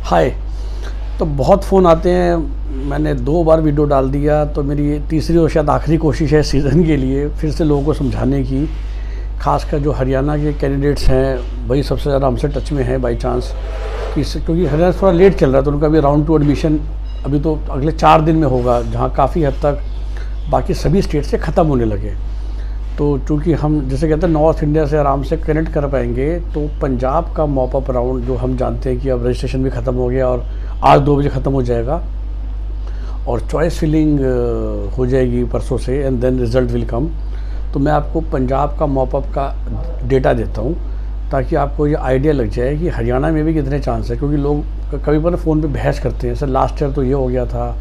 हाय। तो बहुत फ़ोन आते हैं, मैंने 2 बार वीडियो डाल दिया, तो मेरी ये तीसरी और शायद आखिरी कोशिश है सीज़न के लिए फिर से लोगों को समझाने की। ख़ासकर जो हरियाणा के कैंडिडेट्स हैं वही सबसे ज़्यादा हमसे टच में है बाई चांस, क्योंकि हरियाणा थोड़ा लेट चल रहा है, तो उनका भी राउंड 2 एडमिशन अभी तो अगले 4 दिन में होगा, जहाँ काफ़ी हद तक बाकी सभी स्टेट से ख़त्म होने लगे। तो चूँकि हम जैसे कहते हैं नॉर्थ इंडिया से आराम से कनेक्ट कर पाएंगे, तो पंजाब का मॉप अप राउंड जो हम जानते हैं कि अब रजिस्ट्रेशन भी ख़त्म हो गया और आज 2 बजे ख़त्म हो जाएगा और चॉइस फिलिंग हो जाएगी परसों से, and then result will come. तो मैं आपको पंजाब का मॉप अप का डेटा देता हूँ ताकि आपको ये आइडिया लग जाए कि हरियाणा में भी कितने चांस है। क्योंकि लोग कभी पर फ़ोन पे बहस करते हैं, सर लास्ट ईयर तो ये हो गया था,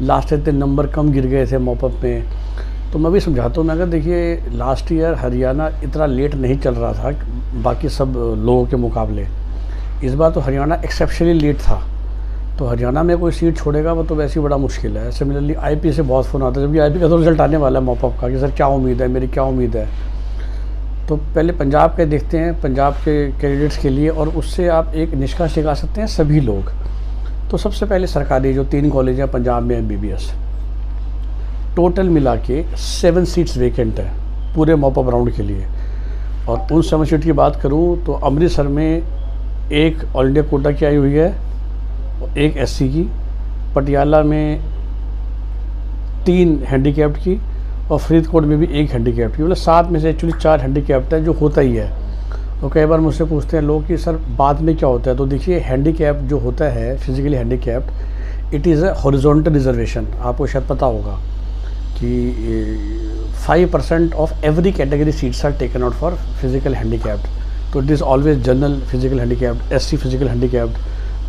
लास्ट ईयर इतने नंबर कम गिर गए थे मॉप अप में। तो मैं भी समझाता हूँ, मैं कहा देखिए लास्ट ईयर हरियाणा इतना लेट नहीं चल रहा था बाकी सब लोगों के मुकाबले, इस बार तो हरियाणा एक्सेप्शनली लेट था। तो हरियाणा में कोई सीट छोड़ेगा वो तो वैसे ही बड़ा मुश्किल है। सिमिलरली आईपी से बहुत फ़ोन आता है, जबकि आईपी का तो रिजल्ट आने वाला है मॉप अप का, कि सर क्या उम्मीद है, मेरी क्या उम्मीद है। तो पहले पंजाब के देखते हैं, पंजाब के कैंडिडेट्स के लिए, और उससे आप एक निष्कर्ष निकाल सकते हैं सभी लोग। तो सबसे पहले सरकारी जो 3 कॉलेज हैं पंजाब में MBBS, टोटल मिला के 7 सीट्स वेकेंट है पूरे मॉप अप राउंड के लिए। और उन 7 सीट की बात करूं तो अमृतसर में एक ऑल इंडिया कोटा की आई हुई है, एक SC की, पटियाला में 3 हैंडीकैप्ड की, और फरीदकोट में भी 1 हैंडीकैप्ड की। मतलब 7 में से एक्चुअली 4 हैंडीकैप्ड है, जो होता ही है। तो कई बार मुझसे पूछते हैं लोग कि सर बाद में क्या होता है। तो देखिए हैंडीकैप जो होता है, physically handicapped, it is a horizontal reservation. आपको शायद पता होगा कि 5% of every category seats are taken out for physical handicapped. तो it is always general physical handicapped, SC physical handicapped,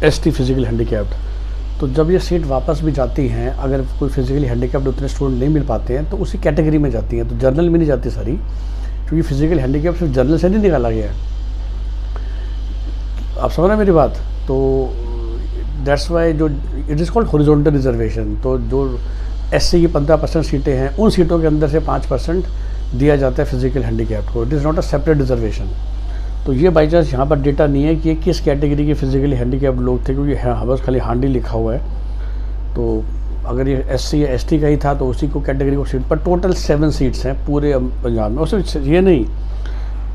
ST physical handicapped. तो जब ये सीट वापस भी जाती हैं, अगर कोई फिजिकली हैंडीकैप्ड उतने स्टूडेंट नहीं मिल पाते हैं तो उसी कैटेगरी में जाती हैं। तो जनरल में नहीं जाती सारी, क्योंकि फिजिकल हैंडीकैप सिर्फ जनरल से नहीं निकाला गया है। आप समझ रहे हैं मेरी बात। तो दैट्स वाई जो it is called horizontal reservation. तो जो SC की 15% सीटें हैं, उन सीटों के अंदर से 5% दिया जाता है फिजिकल हैंडीकैप को। It is not a separate reservation. तो ये बाई चांस यहाँ पर डेटा नहीं है कि ये किस कैटेगरी के फिजिकली हैंडीकैप लोग थे, क्योंकि हाँ बस खाली हांडी लिखा हुआ है। तो अगर ये SC या ST का ही था तो उसी को कैटेगरी को सीट पर टोटल 7 सीट्स हैं पूरे पंजाब में। और सिर्फ ये नहीं,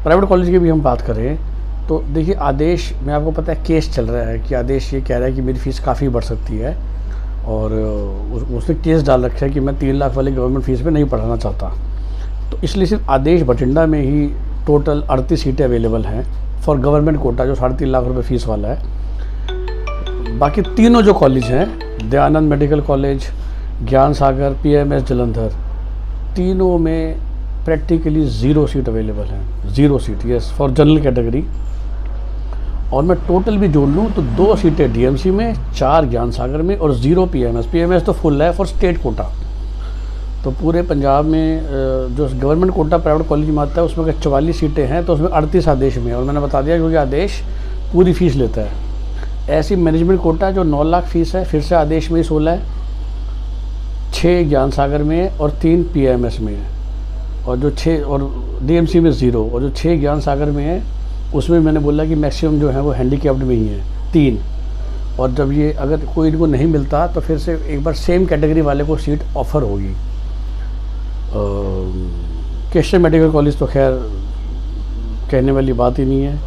प्राइवेट कॉलेज की भी हम बात करें तो देखिए आदेश में आपको पता है केस चल रहा है कि आदेश ये कह रहा है कि मेरी फ़ीस काफ़ी बढ़ सकती है, और उसने केस डाल रखा है कि मैं 3 लाख वाली गवर्नमेंट फ़ीस में नहीं पढ़ाना चाहता। तो इसलिए सिर्फ आदेश बठिंडा में ही टोटल 38 सीटें अवेलेबल हैं फॉर गवर्नमेंट कोटा, जो 3.5 लाख रुपए फ़ीस वाला है। बाकी तीनों जो कॉलेज हैं, दयानंद मेडिकल कॉलेज, ज्ञान सागर, PMS जलंधर, तीनों में प्रैक्टिकली 0 सीट अवेलेबल हैं। 0 seat, yes, for general category. और मैं टोटल भी जोड़ लूँ तो 2 सीटें DMC में, 4 ज्ञान सागर में, और 0 PMS तो फुल है फॉर स्टेट कोटा। तो पूरे पंजाब में जो गवर्नमेंट कोटा प्राइवेट कॉलेज में आता है उसमें अगर 44 सीटें हैं तो उसमें 38 आदेश में। और मैंने बता दिया क्योंकि आदेश पूरी फ़ीस लेता है। ऐसी मैनेजमेंट कोटा जो 9 लाख फ़ीस है, फिर से आदेश में ही 16 है, 6 ज्ञान सागर में है और 3 PMS में है, और जो 6 और DMC में 0, और जो 6 ज्ञान सागर में है उसमें मैंने बोला कि मैक्सिमम जो है वो हैंडीकैप्ड में ही है 3। और जब ये अगर कोई इनको नहीं मिलता तो फिर से एक बार सेम कैटेगरी वाले को सीट ऑफ़र होगी। क्रिश्चियन मेडिकल कॉलेज तो खैर कहने वाली बात ही नहीं है।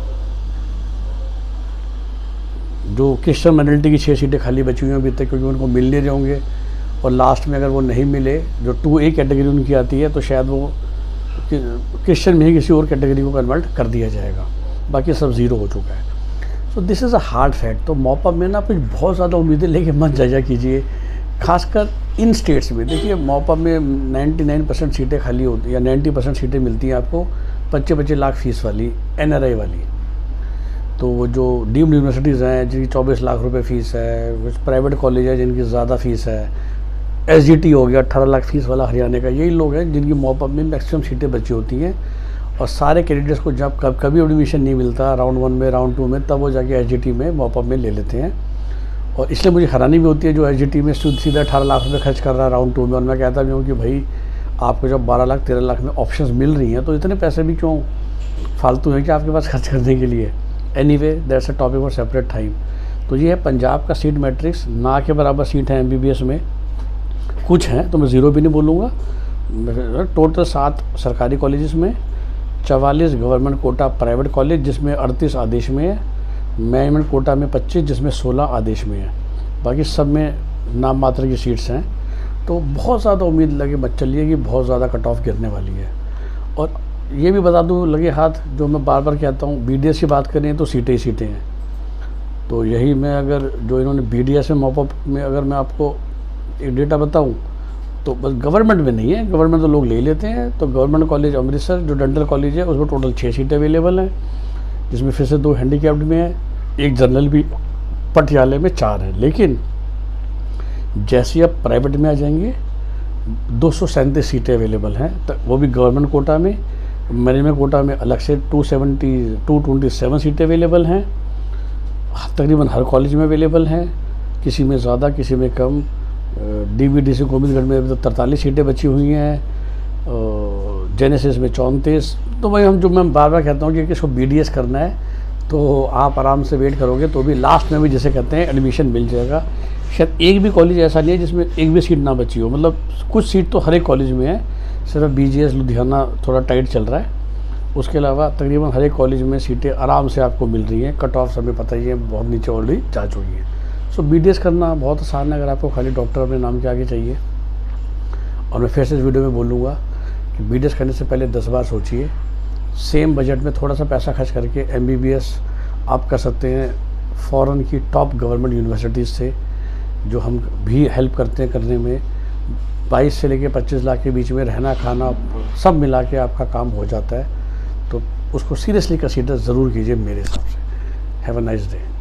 जो क्रिश्चियन माइनॉरिटी की 6 सीटें खाली बची हुई हैं अभी तक, क्योंकि उनको मिल नहीं रहे होंगे, और लास्ट में अगर वो नहीं मिले, जो 2A कैटेगरी उनकी आती है, तो शायद वो क्रिश्चियन में ही किसी और कैटेगरी को कन्वर्ट कर दिया जाएगा। बाकी सब 0 हो चुका है। So this is a hard fact. तो मॉप अप में ना कुछ बहुत ज़्यादा उम्मीदें लेके मत जाया कीजिए, खासकर इन स्टेट्स में। देखिए मॉप अप में 99% सीटें खाली होती, या 90% सीटें मिलती हैं आपको 25-25 लाख फ़ीस वाली, NRI वाली। तो वो जो डीम्ड यूनिवर्सिटीज़ हैं जिनकी 24 लाख रुपए फ़ीस है, कुछ प्राइवेट कॉलेज है जिनकी ज़्यादा फ़ीस है, SGT हो गया 18 लाख फ़ीस वाला हरियाणा का, यही लोग हैं जिनकी मॉप अप में मैक्सिमम सीटें बची होती हैं। और सारे कैंडिडेट्स को जब कभी एडमिशन नहीं मिलता राउंड 1 में, राउंड 2 में, तब वो जाके SGT में मॉप अप में ले लेते हैं। और इसलिए मुझे हैरानी भी होती है जो SGT में सीधा 18 लाख रुपए खर्च कर रहा है राउंड 2 में। और मैं कहता भी हूँ कि भाई आपको जब 12 लाख 13 लाख में ऑप्शंस मिल रही हैं तो इतने पैसे भी क्यों फालतू हैं कि आपके पास खर्च करने के लिए। Anyway that's a topic for separate time. तो ये है पंजाब का सीट मैट्रिक्स। ना के बराबर सीट है MBBS में, कुछ हैं तो मैं ज़ीरो भी नहीं बोलूँगा। टोटल 7 सरकारी कॉलेजेस में, 44 गवर्नमेंट कोटा प्राइवेट कॉलेज जिसमें 38 आदेश में है, मैनेजमेंट कोटा में 25 जिसमें 16 आदेश में है, बाकी सब में नाम मात्र की सीट्स हैं। तो बहुत ज़्यादा उम्मीद लगे मत चलिए कि बहुत ज़्यादा कट ऑफ गिरने वाली है। और ये भी बता दूँ लगे हाथ, जो मैं बार बार कहता हूँ, BDS की बात करें तो सीटें ही सीटें हैं। तो यही मैं अगर जो इन्होंने BDS में मॉपअप में अगर मैं आपको एक डेटा बताऊँ तो बस गवर्नमेंट में नहीं है, गवर्नमेंट तो लोग ले लेते हैं। तो गवर्नमेंट कॉलेज अमृतसर जो डेंटल कॉलेज है उसमें टोटल 6 सीटें अवेलेबल हैं, जिसमें फिर से 2 हैंडीकैप्ड में है, एक जनरल भी, पटियाले में 4 है। लेकिन जैसे आप प्राइवेट में आ जाएंगे 237 सीटें अवेलेबल हैं, तो वो भी गवर्नमेंट कोटा में। मैनेजमेंट कोटा में अलग से 227 सीटें अवेलेबल हैं, तकरीबन हर कॉलेज में अवेलेबल हैं, किसी में ज़्यादा किसी में कम। DVDC गोविंदगढ़ में तो 43 सीटें बची हुई हैं, जेनेसिस में 34। तो वही हम जो मैं बार बार कहता हूँ कि इसको BDS करना है तो आप आराम से वेट करोगे तो भी लास्ट में भी जिसे कहते हैं एडमिशन मिल जाएगा। शायद एक भी कॉलेज ऐसा नहीं है जिसमें एक भी सीट ना बची हो, मतलब कुछ सीट तो हर एक कॉलेज में है, सिर्फ BGS लुधियाना थोड़ा टाइट चल रहा है। उसके अलावा तकरीबन हर एक कॉलेज में सीटें आराम से आपको मिल रही हैं। कट ऑफ हमें पता ही है बहुत नीचे ऑलरेडी जा चुकी है। सो BDS करना बहुत आसान है अगर आपको खाली डॉक्टर अपने नाम के आगे चाहिए। और मैं फिर से इस वीडियो में बोलूँगा कि BDS करने से पहले 10 बार सोचिए। सेम बजट में थोड़ा सा पैसा खर्च करके MBBS आप कर सकते हैं फ़ॉरेन की टॉप गवर्नमेंट यूनिवर्सिटीज़ से, जो हम भी हेल्प करते हैं करने में। 22 से लेकर 25 लाख के बीच में रहना खाना सब मिला के आपका काम हो जाता है। तो उसको सीरियसली कंसीडर ज़रूर कीजिए मेरे हिसाब से। Have a nice day.